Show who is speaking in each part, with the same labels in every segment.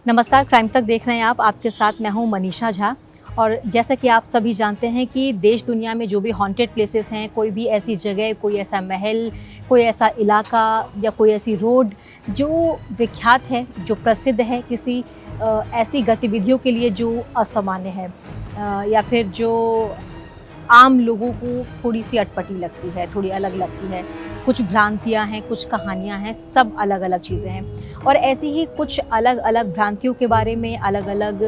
Speaker 1: नमस्कार, क्राइम तक देख रहे हैं आप। आपके साथ मैं हूं मनीषा झा। और जैसा कि आप सभी जानते हैं कि देश दुनिया में जो भी हॉन्टेड प्लेसेस हैं, कोई भी ऐसी जगह, कोई ऐसा महल, कोई ऐसा इलाका या कोई ऐसी रोड जो विख्यात है, जो प्रसिद्ध है किसी ऐसी गतिविधियों के लिए जो असामान्य है, या फिर जो आम लोगों को थोड़ी-सी अटपटी लगती है, थोड़ी अलग लगती है। कुछ भ्रांतियाँ हैं, कुछ कहानियाँ हैं, सब अलग-अलग चीज़ें हैं। और ऐसी ही कुछ अलग-अलग भ्रांतियों के बारे में, अलग-अलग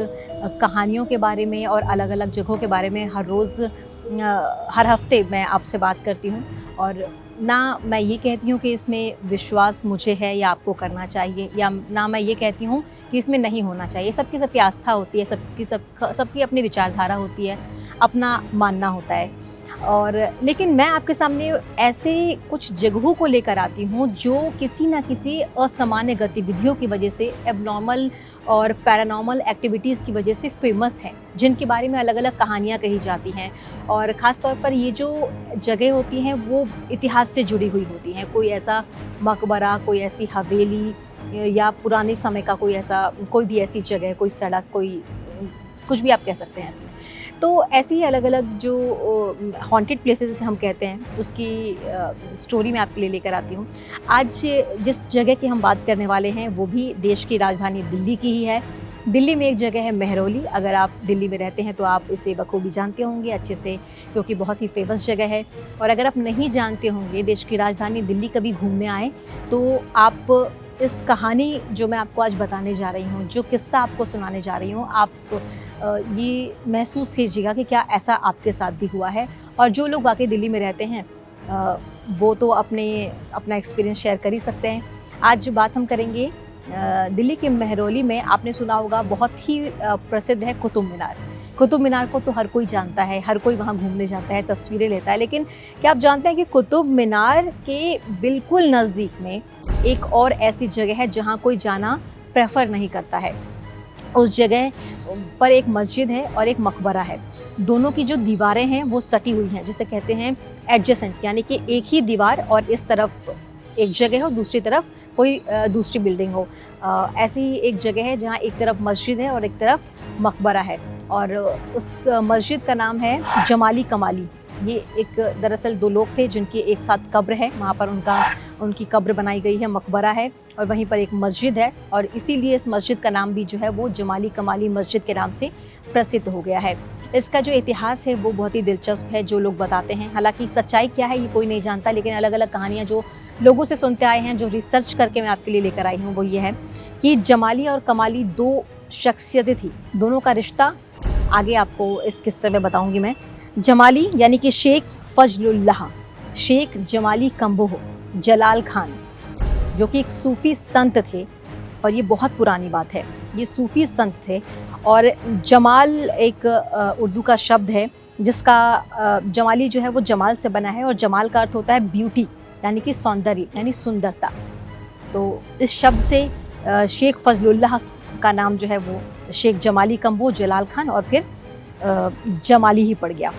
Speaker 1: कहानियों के बारे में और अलग-अलग जगहों के बारे में हर रोज़ हर हफ़्ते मैं आपसे बात करती हूँ। और ना मैं ये कहती हूँ कि इसमें विश्वास मुझे है या आपको करना चाहिए, या ना मैं ये कहती हूँ कि इसमें नहीं होना चाहिए। सबकी सबकी आस्था होती है, सबकी अपनी विचारधारा होती है, अपना मानना होता है। और लेकिन मैं आपके सामने ऐसे कुछ जगहों को लेकर आती हूँ जो किसी न किसी असामान्य गतिविधियों की वजह से, एब्नॉर्मल और पैरानॉर्मल एक्टिविटीज़ की वजह से फ़ेमस हैं, जिनके बारे में अलग-अलग कहानियाँ कही जाती हैं। और ख़ास तौर पर ये जो जगह होती हैं वो इतिहास से जुड़ी हुई होती हैं। कोई ऐसा मकबरा, कोई ऐसी हवेली या पुराने समय का कोई भी ऐसी जगह, कोई सड़क, कोई कुछ भी आप कह सकते हैं इसमें। तो ऐसी ही अलग-अलग जो हॉन्टेड प्लेसेस जिसे हम कहते हैं, उसकी स्टोरी मैं आपके लिए लेकर आती हूँ। आज जिस जगह की हम बात करने वाले हैं वो भी देश की राजधानी दिल्ली की ही है। दिल्ली में एक जगह है मेहरौली। अगर आप दिल्ली में रहते हैं तो आप इसे बखूबी जानते होंगे अच्छे से, क्योंकि बहुत ही फ़ेमस जगह है। और अगर आप नहीं जानते होंगे, देश की राजधानी दिल्ली कभी घूमने आएँ, तो आप इस कहानी जो मैं आपको आज बताने जा रही हूँ, जो किस्सा आपको सुनाने जा रही हूँ, आप ये महसूस कीजिएगा कि क्या ऐसा आपके साथ भी हुआ है। और जो लोग वाक़ई दिल्ली में रहते हैं वो तो अपना एक्सपीरियंस शेयर कर ही सकते हैं। आज जो बात हम करेंगे दिल्ली के मेहरौली में, आपने सुना होगा, बहुत ही प्रसिद्ध है कुतुब मीनार। कुतुब मीनार को तो हर कोई जानता है, हर कोई वहाँ घूमने जाता है, तस्वीरें लेता है। लेकिन क्या आप जानते हैं कि कुतुब मीनार के बिल्कुल नज़दीक में एक और ऐसी जगह है जहाँ कोई जाना प्रेफ़र नहीं करता है। उस जगह पर एक मस्जिद है और एक मकबरा है। दोनों की जो दीवारें हैं वो सटी हुई हैं, जिसे कहते हैं एडजेसेंट, यानी कि एक ही दीवार और इस तरफ एक जगह हो, दूसरी तरफ कोई दूसरी बिल्डिंग हो। ऐसी ही एक जगह है जहाँ एक तरफ मस्जिद है और एक तरफ मकबरा है। और उस मस्जिद का नाम है जमाली कमाली। ये एक दरअसल 2 लोग थे जिनकी एक साथ कब्र है, वहाँ पर उनकी कब्र बनाई गई है, मकबरा है और वहीं पर एक मस्जिद है। और इसीलिए इस मस्जिद का नाम भी जो है वो जमाली कमाली मस्जिद के नाम से प्रसिद्ध हो गया है। इसका जो इतिहास है वो बहुत ही दिलचस्प है, जो लोग बताते हैं। हालाँकि सच्चाई क्या है ये कोई नहीं जानता, लेकिन अलग-अलग कहानियाँ जो लोगों से सुनते आए हैं, जो रिसर्च करके मैं आपके लिए लेकर आई हूँ, वो ये है कि जमाली और कमाली 2 शख्सियतें थी। दोनों का रिश्ता आगे आपको इस किस्से में बताऊँगी मैं। जमाली यानी कि शेख फजलुल्लाह, शेख जमाली कम्बोह जलाल खान, जो कि एक सूफ़ी संत थे। और ये बहुत पुरानी बात है, ये सूफ़ी संत थे। और जमाल एक उर्दू का शब्द है जिसका जमाली जो है वो जमाल से बना है, और जमाल का अर्थ होता है ब्यूटी, यानी कि सौंदर्य, यानी सुंदरता। तो इस शब्द से शेख फजलुल्लाह का नाम जो है वो शेख जमाली कम्बोह जलाल खान और फिर जमाली ही पड़ गया।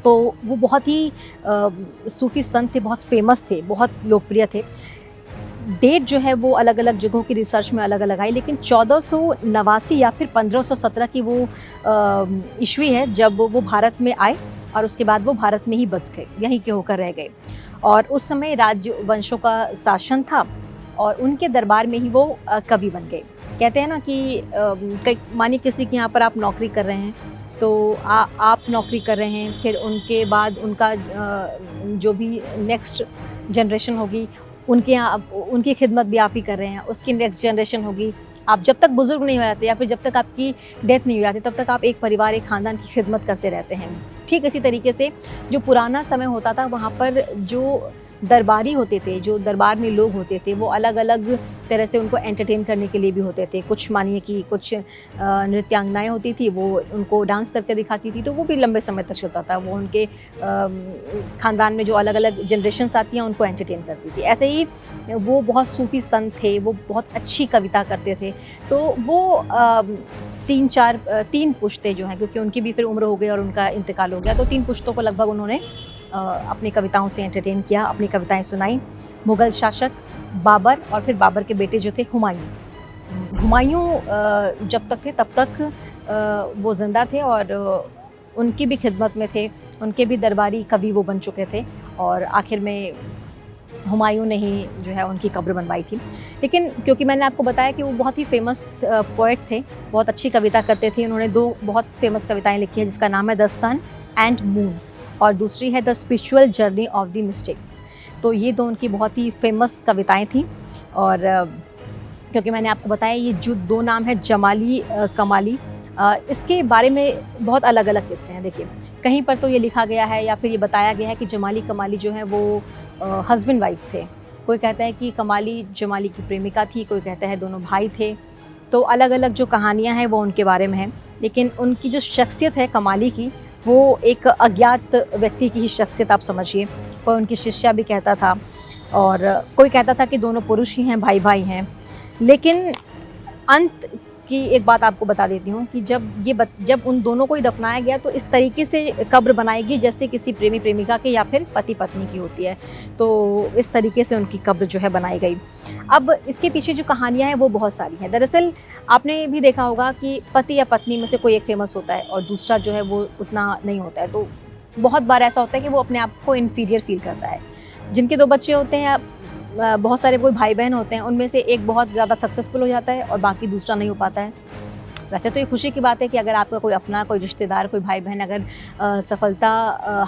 Speaker 1: तो वो बहुत ही सूफ़ी संत थे, बहुत फ़ेमस थे, बहुत लोकप्रिय थे। डेट जो है वो अलग-अलग जगहों की रिसर्च में अलग-अलग आई, लेकिन 1489 या फिर 1517 की वो ईस्वी है जब वो भारत में आए, और उसके बाद वो भारत में ही बस गए, यहीं के होकर रह गए। और उस समय राजवंशों का शासन था और उनके दरबार में ही वो कवि बन गए। कहते हैं ना कि मानिए किसी के यहाँ पर आप नौकरी कर रहे हैं, तो आप नौकरी कर रहे हैं, फिर उनके बाद उनका जो भी नेक्स्ट जनरेशन होगी, उनके यहाँ उनकी खिदमत भी आप ही कर रहे हैं, उसकी नेक्स्ट जनरेशन होगी। आप जब तक बुज़ुर्ग नहीं हो जाते या फिर जब तक आपकी डेथ नहीं हो जाती, तब तक आप एक परिवार, एक ख़ानदान की खिदमत करते रहते हैं। ठीक इसी तरीके से जो पुराना समय होता था, वहाँ पर जो दरबारी होते थे, जो दरबार में लोग होते थे, वो अलग-अलग तरह से उनको एंटरटेन करने के लिए भी होते थे। कुछ मानिए कि कुछ नृत्यांगनाएँ होती थी, वो उनको डांस करके दिखाती थी, तो वो भी लंबे समय तक चलता था। वो उनके ख़ानदान में जो अलग-अलग जनरेशन्स आती हैं, उनको एंटरटेन करती थी। ऐसे ही वो बहुत सूफ़ी संत थे, वो बहुत अच्छी कविता करते थे। तो वो 3 पुश्तें जो हैं, क्योंकि उनकी भी फिर उम्र हो गई और उनका इंतकाल हो गया, तो 3 पुश्तों को लगभग उन्होंने अपनी कविताओं से एंटरटेन किया, अपनी कविताएँ सुनाई। मुग़ल शासक बाबर और फिर बाबर के बेटे जो थे हुमायूँ, हुमायूं जब तक थे तब तक वो ज़िंदा थे और उनकी भी खिदमत में थे, उनके भी दरबारी कवि वो बन चुके थे और आखिर में हुमायूं ने ही जो है उनकी कब्र बनवाई थी। लेकिन क्योंकि मैंने आपको बताया कि वो बहुत ही फेमस पोएट थे, बहुत अच्छी कविता करते थे। उन्होंने 2 बहुत फेमस कविताएँ लिखी हैं जिसका नाम है द सन एंड मून और दूसरी है the spiritual journey of the mystics. तो ये 2 उनकी बहुत ही फेमस कविताएँ थीं और क्योंकि मैंने आपको बताया ये जो 2 नाम है जमाली कमाली, इसके बारे में बहुत अलग-अलग किस्से हैं। देखिए, कहीं पर तो ये लिखा गया है या फिर ये बताया गया है कि जमाली कमाली जो है वो हस्बैंड वाइफ थे। कोई कहता है कि कमाली जमाली की प्रेमिका थी, कोई कहता है दोनों भाई थे। तो अलग-अलग जो कहानियाँ हैं वो उनके बारे में हैं। लेकिन उनकी जो शख्सियत है कमाली की, वो एक अज्ञात व्यक्ति की ही शख्सियत आप समझिए। कोई उनकी शिष्या भी कहता था और कोई कहता था कि दोनों पुरुष ही हैं, भाई-भाई हैं। लेकिन अंत की एक बात आपको बता देती हूँ कि जब उन दोनों को ही दफनाया गया तो इस तरीके से कब्र बनाई गई जैसे किसी प्रेमी प्रेमिका के या फिर पति पत्नी की होती है। तो इस तरीके से उनकी कब्र जो है बनाई गई। अब इसके पीछे जो कहानियाँ हैं वो बहुत सारी हैं। दरअसल आपने भी देखा होगा कि पति या पत्नी में से कोई एक फेमस होता है और दूसरा जो है वो उतना नहीं होता है। तो बहुत बार ऐसा होता है कि वो अपने आप को इन्फीरियर फील करता है। जिनके 2 बच्चे होते हैं, बहुत सारे कोई भाई बहन होते हैं, उनमें से एक बहुत ज़्यादा सक्सेसफुल हो जाता है और बाकी दूसरा नहीं हो पाता है। वैसे तो ये खुशी की बात है कि अगर आपका कोई अपना कोई रिश्तेदार, कोई भाई बहन अगर सफलता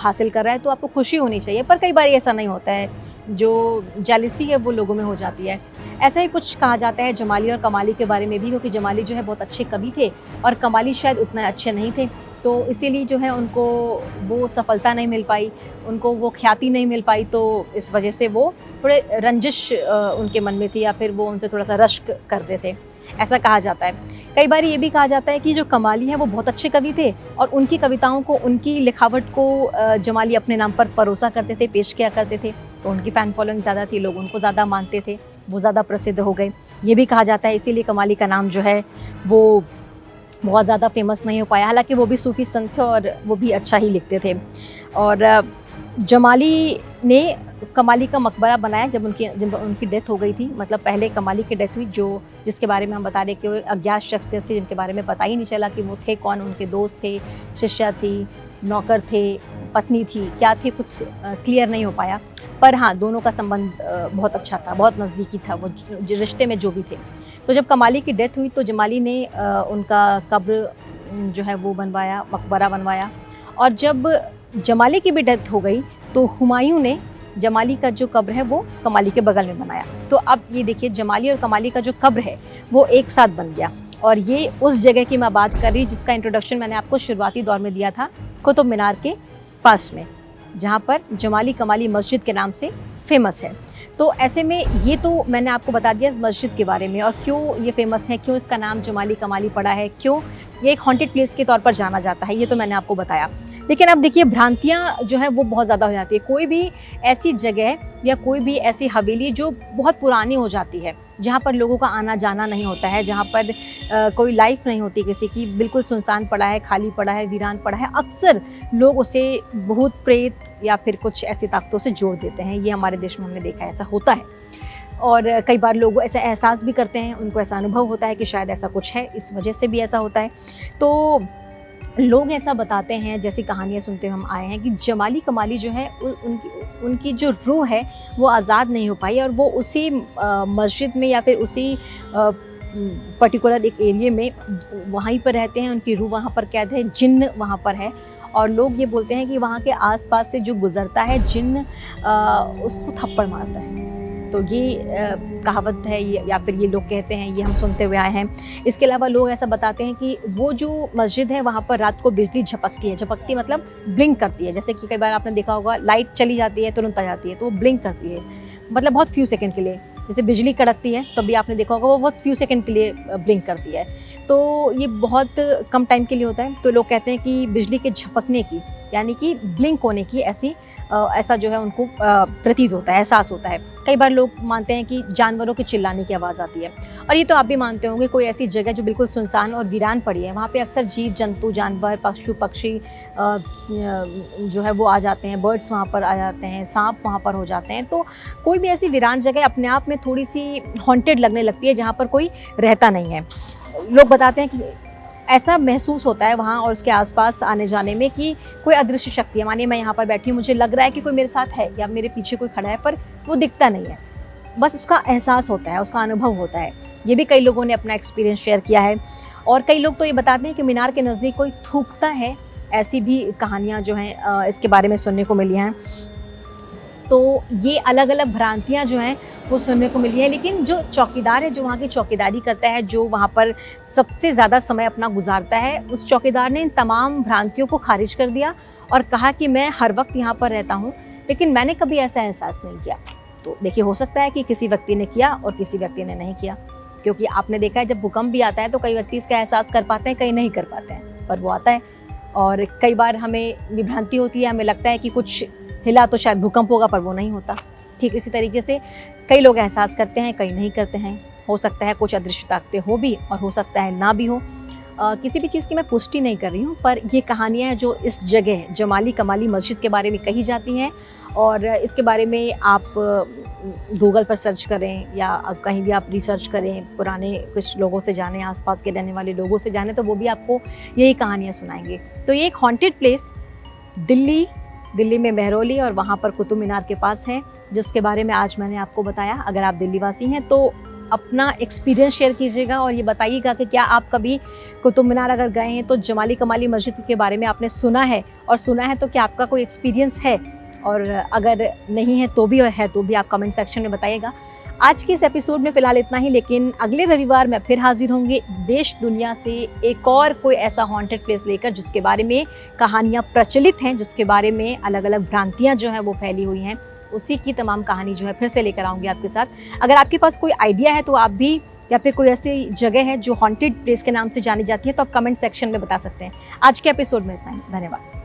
Speaker 1: हासिल कर रहा है तो आपको खुशी होनी चाहिए, पर कई बार ऐसा नहीं होता है। जो जेलसी है वो लोगों में हो जाती है। ऐसा ही कुछ कहा जाता है जमाली और कमाली के बारे में भी, क्योंकि जमाली जो है बहुत अच्छे कवि थे और कमाली शायद उतने अच्छे नहीं थे। तो इसीलिए जो है उनको वो सफलता नहीं मिल पाई, उनको वो ख्याति नहीं मिल पाई, तो इस वजह से वो थोड़े रंजिश उनके मन में थी या फिर वो उनसे थोड़ा-सा रश्क करते थे, ऐसा कहा जाता है। कई बार ये भी कहा जाता है कि जो कमाली हैं वो बहुत अच्छे कवि थे और उनकी कविताओं को, उनकी लिखावट को जमाली अपने नाम पर परोसा करते थे, पेश किया करते थे। तो उनकी फ़ैन फॉलोइंग ज़्यादा थी, लोग उनको ज़्यादा मानते थे, वो ज़्यादा प्रसिद्ध हो गए। ये भी कहा जाता है इसीलिए कमाली का नाम जो है वो बहुत ज़्यादा फेमस नहीं हो पाया। हालाँकि वो भी सूफ़ी संत थे और वो भी अच्छा ही लिखते थे। और जमाली ने कमाली का मकबरा बनाया जब उनकी डेथ हो गई थी। मतलब पहले कमाली की डेथ हुई जिसके बारे में हम बता रहे कि वो अज्ञात शख्सियत थी जिनके बारे में पता ही नहीं चला कि वो थे कौन, उनके दोस्त थे, शिष्या थी, नौकर थे, पत्नी थी, क्या थे, कुछ क्लियर नहीं हो पाया। पर हाँ, दोनों का संबंध बहुत अच्छा था, बहुत नज़दीकी था, वो रिश्ते में जो भी थे। तो जब कमाली की डेथ हुई तो जमाली ने उनका कब्र जो है वो बनवाया, मकबरा बनवाया। और जब जमाली की भी डेथ हो गई तो हुमायूं ने जमाली का जो कब्र है वो कमाली के बगल में बनाया। तो अब ये देखिए, जमाली और कमाली का जो कब्र है वो एक साथ बन गया। और ये उस जगह की मैं बात कर रही हूँ जिसका इंट्रोडक्शन मैंने आपको शुरुआती दौर में दिया था, कुतुब मीनार के पास में, जहाँ पर जमाली कमाली मस्जिद के नाम से फेमस है। तो ऐसे में ये तो मैंने आपको बता दिया इस मस्जिद के बारे में और क्यों ये फेमस है, क्यों इसका नाम जमाली कमाली पड़ा है, क्यों ये एक हॉन्टेड प्लेस के तौर पर जाना जाता है, ये तो मैंने आपको बताया। लेकिन अब देखिए, भ्रांतियाँ जो है वो बहुत ज़्यादा हो जाती है। कोई भी ऐसी जगह या कोई भी ऐसी हवेली जो बहुत पुरानी हो जाती है, जहाँ पर लोगों का आना जाना नहीं होता है, जहाँ पर कोई लाइफ नहीं होती किसी की, बिल्कुल सुनसान पड़ा है, खाली पड़ा है, वीरान पड़ा है, अक्सर लोग उसे भूत प्रेत या फिर कुछ ऐसी ताकतों से जोड़ देते हैं। ये हमारे देश में हमने देखा है, ऐसा होता है। और कई बार लोग ऐसा एहसास भी करते हैं, उनको ऐसा अनुभव होता है कि शायद ऐसा कुछ है, इस वजह से भी ऐसा होता है। तो लोग ऐसा बताते हैं, जैसी कहानियाँ सुनते हम आए हैं कि जमाली कमाली जो है उनकी जो रूह है वो आज़ाद नहीं हो पाई और वो उसी मस्जिद में या फिर उसी पर्टिकुलर एक एरिया में वहीं पर रहते हैं, उनकी रूह वहाँ पर कैद है, जिन्न वहाँ पर है। और लोग ये बोलते हैं कि वहाँ के आसपास से जो गुज़रता है जिन्न उसको थप्पड़ मारता है। तो ये कहावत है या फिर ये लोग कहते हैं, ये हम सुनते हुए आए हैं। इसके अलावा लोग ऐसा बताते हैं कि वो जो मस्जिद है वहाँ पर रात को बिजली झपकती है। झपकती मतलब ब्लिंक करती है, जैसे कि कई बार आपने देखा होगा लाइट चली जाती है तुरंत आ जाती है, तो वो ब्लिंक करती है, मतलब बहुत फ्यू सेकंड के लिए। जैसे बिजली कड़कती है तब भी आपने देखा होगा वो बहुत फ्यू सेकंड के लिए ब्लिंक करती है। तो ये बहुत कम टाइम के लिए होता है। तो लोग कहते हैं कि बिजली के झपकने की यानी कि ब्लिंक होने की ऐसा जो है उनको प्रतीत होता है, एहसास होता है। कई बार लोग मानते हैं कि जानवरों के चिल्लाने की आवाज़ आती है, और ये तो आप भी मानते होंगे, कोई ऐसी जगह जो बिल्कुल सुनसान और वीरान पड़ी है, वहाँ पे अक्सर जीव जंतु, जानवर, पशु पक्षी जो है वो आ जाते हैं, बर्ड्स वहाँ पर आ जाते हैं, सांप वहाँ पर हो जाते हैं। तो कोई भी ऐसी वीरान जगह अपने आप में थोड़ी सी हॉन्टेड लगने लगती है, जहाँ पर कोई रहता नहीं है। लोग बताते हैं कि ऐसा महसूस होता है वहाँ और उसके आसपास आने जाने में कि कोई अदृश्य शक्ति है। मानिए मैं यहाँ पर बैठी हूँ, मुझे लग रहा है कि कोई मेरे साथ है या मेरे पीछे कोई खड़ा है, पर वो दिखता नहीं है, बस उसका एहसास होता है, उसका अनुभव होता है। ये भी कई लोगों ने अपना एक्सपीरियंस शेयर किया है। और कई लोग तो ये बताते हैं कि मीनार के नज़दीक कोई थूकता है, ऐसी भी कहानियाँ जो हैं इसके बारे में सुनने को मिली हैं। तो ये अलग अलग भ्रांतियाँ जो हैं वो सुनने को मिली है। लेकिन जो चौकीदार है, जो वहाँ की चौकीदारी करता है, जो वहाँ पर सबसे ज़्यादा समय अपना गुजारता है, उस चौकीदार ने इन तमाम भ्रांतियों को खारिज कर दिया और कहा कि मैं हर वक्त यहाँ पर रहता हूँ, लेकिन मैंने कभी ऐसा एहसास नहीं किया। तो देखिए, हो सकता है कि किसी व्यक्ति ने किया और किसी व्यक्ति ने नहीं किया, क्योंकि आपने देखा है जब भूकंप भी आता है तो कई व्यक्ति इसका एहसास कर पाते हैं, कई नहीं कर पाते हैं, पर वो आता है। और कई बार हमें विभ्रांति होती है, हमें लगता है कि कुछ हिला तो शायद भूकंप होगा, पर वो नहीं होता। ठीक इसी तरीके से कई लोग एहसास करते हैं, कई नहीं करते हैं। हो सकता है कुछ अदृश्य ताकतें हो भी और हो सकता है ना भी हो। किसी भी चीज़ की मैं पुष्टि नहीं कर रही हूँ, पर ये कहानियाँ जो इस जगह जमाली कमाली मस्जिद के बारे में कही जाती हैं, और इसके बारे में आप गूगल पर सर्च करें या कहीं भी आप रिसर्च करें, पुराने कुछ लोगों से जानें, आसपास के रहने वाले लोगों से जानें, तो वो भी आपको यही कहानियाँ सुनाएंगे। तो ये एक हॉन्टेड प्लेस दिल्ली में मेहरौली और वहाँ पर कुतुब मीनार के पास है, जिसके बारे में आज मैंने आपको बताया। अगर आप दिल्ली वासी हैं तो अपना एक्सपीरियंस शेयर कीजिएगा और ये बताइएगा कि क्या आप कभी कुतुब मीनार अगर गए हैं तो जमाली कमाली मस्जिद के बारे में आपने सुना है, और सुना है तो क्या आपका कोई एक्सपीरियंस है, और अगर नहीं है तो भी, और है तो भी, आप कमेंट सेक्शन में बताइएगा। आज के इस एपिसोड में फ़िलहाल इतना ही, लेकिन अगले रविवार मैं फिर हाजिर होंगी देश दुनिया से एक और कोई ऐसा हॉन्टेड प्लेस लेकर, जिसके बारे में कहानियाँ प्रचलित हैं, जिसके बारे में अलग अलग भ्रांतियाँ जो हैं वो फैली हुई हैं। उसी की तमाम कहानी जो है फिर से लेकर आऊँगी आपके साथ। अगर आपके पास कोई आइडिया है तो आप भी, या फिर कोई ऐसी जगह है जो हॉन्टेड प्लेस के नाम से जानी जाती है, तो आप कमेंट सेक्शन में बता सकते हैं। आज के एपिसोड में इतना ही, धन्यवाद।